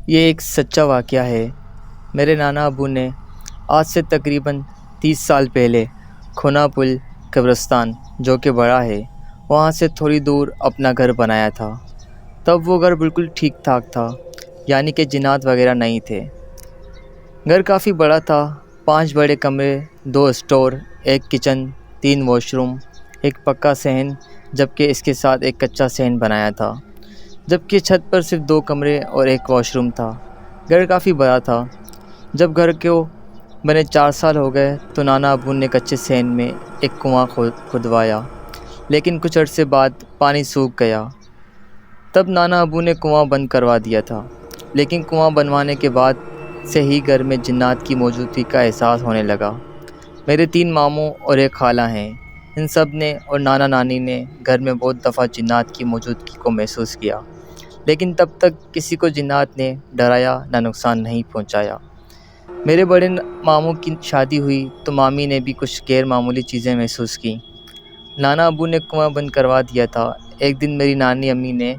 یہ ایک سچا واقعہ ہے۔ میرے نانا ابو نے آج سے تقریباً 30 سال پہلے کھونا پل قبرستان جو کہ بڑا ہے وہاں سے تھوڑی دور اپنا گھر بنایا تھا۔ تب وہ گھر بالکل ٹھیک ٹھاک تھا، یعنی کہ جنات وغیرہ نہیں تھے۔ گھر کافی بڑا تھا، 5 بڑے کمرے، 2 اسٹور، 1 کچن، 3 واش روم، 1 پکا صحن، جبکہ اس کے ساتھ ایک کچا صحن بنایا تھا، جبکہ چھت پر صرف 2 کمرے اور 1 واش روم تھا۔ گھر کافی بڑا تھا۔ جب گھر کو بنے 4 سال ہو گئے تو نانا ابو نے کچے صحن میں ایک کنواں کھدوایا، لیکن کچھ عرصے بعد پانی سوکھ گیا۔ تب نانا ابو نے کنواں بند کروا دیا تھا، لیکن کنواں بنوانے کے بعد سے ہی گھر میں جنات کی موجودگی کا احساس ہونے لگا۔ میرے 3 ماموں اور 1 خالہ ہیں۔ ان سب نے اور نانا نانی نے گھر میں بہت دفعہ جنات کی موجودگی کو محسوس کیا، لیکن تب تک کسی کو جنات نے ڈرایا نہ نقصان نہیں پہنچایا۔ میرے بڑے ماموں کی شادی ہوئی تو مامی نے بھی کچھ غیر معمولی چیزیں محسوس کیں۔ نانا ابو نے کنواں بند کروا دیا تھا۔ ایک دن میری نانی امی نے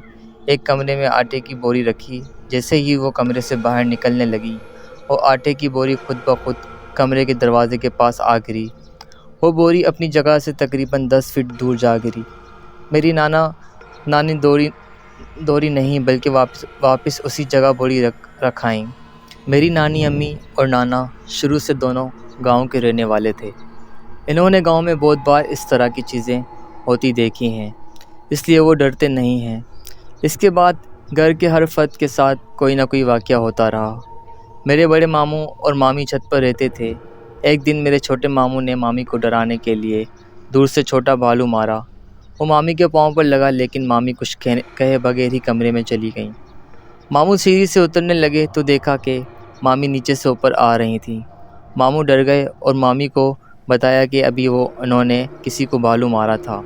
ایک کمرے میں آٹے کی بوری رکھی۔ جیسے ہی وہ کمرے سے باہر نکلنے لگی، وہ آٹے کی بوری خود بخود کمرے کے دروازے کے پاس آ گری۔ وہ بوری اپنی جگہ سے تقریباً 10 فٹ دور جا گری۔ میری نانی دوڑی نہیں بلکہ واپس اسی جگہ بوری رکھ آئیں۔ میری نانی امی اور نانا شروع سے دونوں گاؤں کے رہنے والے تھے۔ انہوں نے گاؤں میں بہت بار اس طرح کی چیزیں ہوتی دیکھی ہیں، اس لیے وہ ڈرتے نہیں ہیں۔ اس کے بعد گھر کے ہر فرد کے ساتھ کوئی نہ کوئی واقعہ ہوتا رہا۔ میرے بڑے ماموں اور مامی چھت پر رہتے تھے۔ ایک دن میرے چھوٹے ماموں نے مامی کو ڈرانے کے لیے دور سے چھوٹا بھالو مارا۔ وہ مامی کے پاؤں پر لگا، لیکن مامی کچھ کہے بغیر ہی کمرے میں چلی گئیں۔ ماموں سیڑھی سے اترنے لگے تو دیکھا کہ مامی نیچے سے اوپر آ رہی تھیں۔ ماموں ڈر گئے اور مامی کو بتایا کہ ابھی انہوں نے کسی کو بھالو مارا تھا۔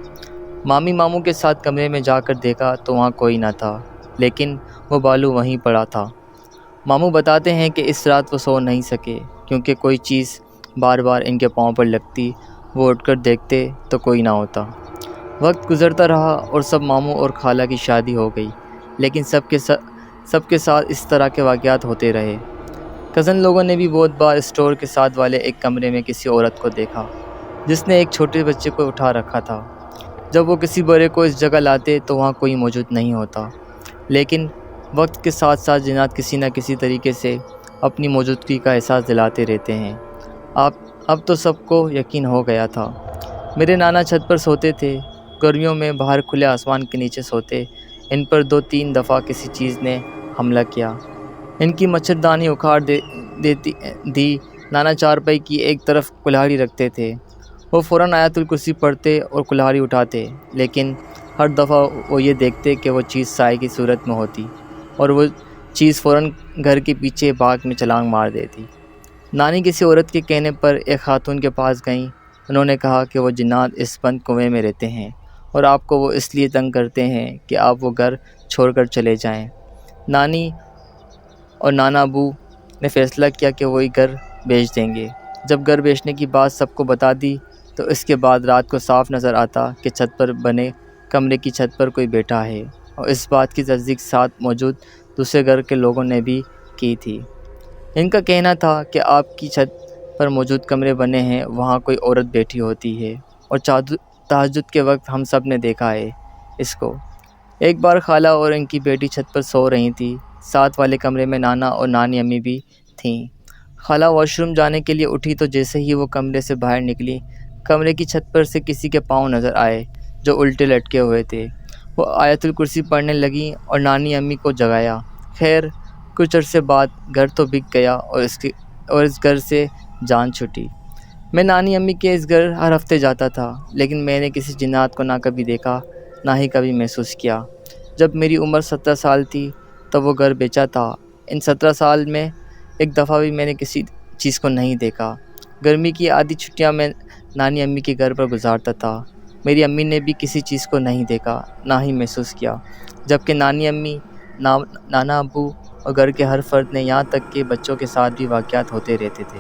مامی ماموں کے ساتھ کمرے میں جا کر دیکھا تو وہاں کوئی نہ تھا، لیکن وہ بھالو وہیں پڑا تھا۔ ماموں بتاتے ہیں کہ اس رات وہ سو نہیں سکے کیونکہ کوئی چیز بار بار ان کے پاؤں پر لگتی۔ وہ اٹھ کر دیکھتے تو کوئی نہ ہوتا۔ وقت گزرتا رہا اور سب ماموں اور خالہ کی شادی ہو گئی، لیکن سب کے ساتھ اس طرح کے واقعات ہوتے رہے۔ کزن لوگوں نے بھی بہت بار اسٹور کے ساتھ والے ایک کمرے میں کسی عورت کو دیکھا جس نے ایک چھوٹے بچے کو اٹھا رکھا تھا۔ جب وہ کسی بڑے کو اس جگہ لاتے تو وہاں کوئی موجود نہیں ہوتا، لیکن وقت کے ساتھ ساتھ جنات کسی نہ کسی طریقے سے اپنی موجودگی کا احساس دلاتے رہتے ہیں۔ اب تو سب کو یقین ہو گیا تھا۔ میرے نانا چھت پر سوتے تھے، گرمیوں میں باہر کھلے آسمان کے نیچے سوتے۔ ان پر 2-3 دفعہ کسی چیز نے حملہ کیا۔ ان کی مچھردانی اکھاڑ دی۔ نانا چارپائی کی ایک طرف کلہاڑی رکھتے تھے۔ وہ فوراً آیت الکرسی پڑھتے اور کلہاڑی اٹھاتے، لیکن ہر دفعہ وہ یہ دیکھتے کہ وہ چیز سائے کی صورت میں ہوتی اور وہ چیز فوراً گھر کے پیچھے باغ میں چھلانگ مار دیتی۔ نانی کسی عورت کے کہنے پر ایک خاتون کے پاس گئیں۔ انہوں نے کہا کہ وہ جنات اس بند کنویں میں رہتے ہیں اور آپ کو وہ اس لیے تنگ کرتے ہیں کہ آپ وہ گھر چھوڑ کر چلے جائیں۔ نانی اور نانا ابو نے فیصلہ کیا کہ وہی گھر بیچ دیں گے۔ جب گھر بیچنے کی بات سب کو بتا دی تو اس کے بعد رات کو صاف نظر آتا کہ چھت پر بنے کمرے کی چھت پر کوئی بیٹھا ہے، اور اس بات کی تصدیق ساتھ موجود دوسرے گھر کے لوگوں نے بھی کی تھی۔ ان کا کہنا تھا کہ آپ کی چھت پر موجود کمرے بنے ہیں، وہاں کوئی عورت بیٹھی ہوتی ہے، اور تہجد کے وقت ہم سب نے دیکھا ہے اس کو۔ ایک بار خالہ اور ان کی بیٹی چھت پر سو رہی تھیں۔ ساتھ والے کمرے میں نانا اور نانی امی بھی تھیں۔ خالہ واش روم جانے کے لیے اٹھی تو جیسے ہی وہ کمرے سے باہر نکلی، کمرے کی چھت پر سے کسی کے پاؤں نظر آئے جو الٹے لٹکے ہوئے تھے۔ وہ آیت الکرسی پڑھنے لگیں اور نانی امی کو جگایا۔ خیر کچھ عرصے بعد گھر تو بک گیا اور اس گھر سے جان چھوٹی۔ میں نانی امی کے اس گھر ہر ہفتے جاتا تھا، لیکن میں نے کسی جنات کو نہ کبھی دیکھا نہ ہی کبھی محسوس کیا۔ جب میری عمر 17 سال تھی تب وہ گھر بیچا تھا۔ ان 17 سال میں ایک دفعہ بھی میں نے کسی چیز کو نہیں دیکھا۔ گرمی کی آدھی چھٹیاں میں نانی امی کے گھر پر گزارتا تھا۔ میری امی نے بھی کسی چیز کو نہیں دیکھا نہ ہی محسوس کیا، جبکہ نانی امی، نانا ابو اور گھر کے ہر فرد نے، یہاں تک کہ بچوں کے ساتھ بھی واقعات ہوتے رہتے تھے۔